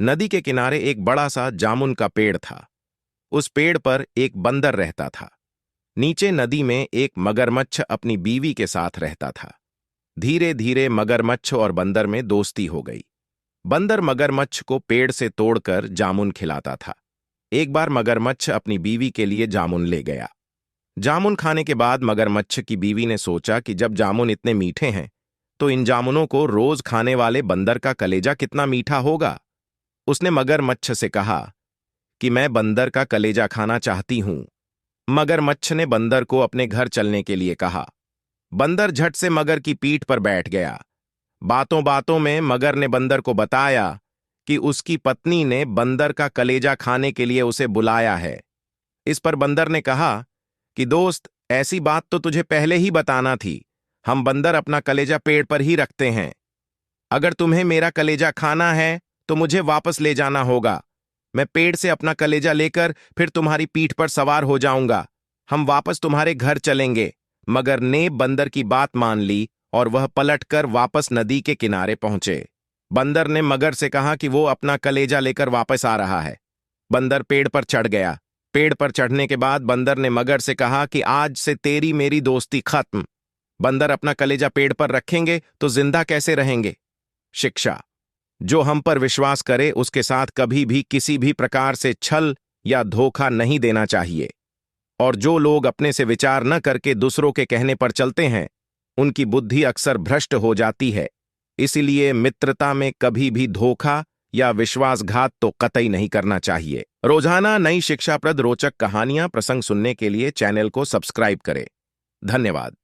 नदी के किनारे एक बड़ा सा जामुन का पेड़ था। उस पेड़ पर एक बंदर रहता था। नीचे नदी में एक मगरमच्छ अपनी बीवी के साथ रहता था। धीरे धीरे मगरमच्छ और बंदर में दोस्ती हो गई। बंदर मगरमच्छ को पेड़ से तोड़कर जामुन खिलाता था। एक बार मगरमच्छ अपनी बीवी के लिए जामुन ले गया। जामुन खाने के बाद मगरमच्छ की बीवी ने सोचा कि जब जामुन इतने मीठे हैं तो इन जामुनों को रोज खाने वाले बंदर का कलेजा कितना मीठा होगा। उसने मगरमच्छ से कहा कि मैं बंदर का कलेजा खाना चाहती हूं। मगरमच्छ ने बंदर को अपने घर चलने के लिए कहा। बंदर झट से मगर की पीठ पर बैठ गया। बातों बातों में मगर ने बंदर को बताया कि उसकी पत्नी ने बंदर का कलेजा खाने के लिए उसे बुलाया है। इस पर बंदर ने कहा कि दोस्त, ऐसी बात तो तुझे पहले ही बताना थी। हम बंदर अपना कलेजा पेड़ पर ही रखते हैं। अगर तुम्हें मेरा कलेजा खाना है तो मुझे वापस ले जाना होगा। मैं पेड़ से अपना कलेजा लेकर फिर तुम्हारी पीठ पर सवार हो जाऊंगा। हम वापस तुम्हारे घर चलेंगे। मगर ने बंदर की बात मान ली और वह पलटकर वापस नदी के किनारे पहुंचे। बंदर ने मगर से कहा कि वो अपना कलेजा लेकर वापस आ रहा है। बंदर पेड़ पर चढ़ गया। पेड़ पर चढ़ने के बाद बंदर ने मगर से कहा कि आज से तेरी मेरी दोस्ती खत्म। बंदर अपना कलेजा पेड़ पर रखेंगे तो जिंदा कैसे रहेंगे। शिक्षा: जो हम पर विश्वास करे उसके साथ कभी भी किसी भी प्रकार से छल या धोखा नहीं देना चाहिए। और जो लोग अपने से विचार न करके दूसरों के कहने पर चलते हैं उनकी बुद्धि अक्सर भ्रष्ट हो जाती है। इसीलिए मित्रता में कभी भी धोखा या विश्वासघात तो कतई नहीं करना चाहिए। रोजाना नई शिक्षाप्रद रोचक कहानियां प्रसंग सुनने के लिए चैनल को सब्सक्राइब करें। धन्यवाद।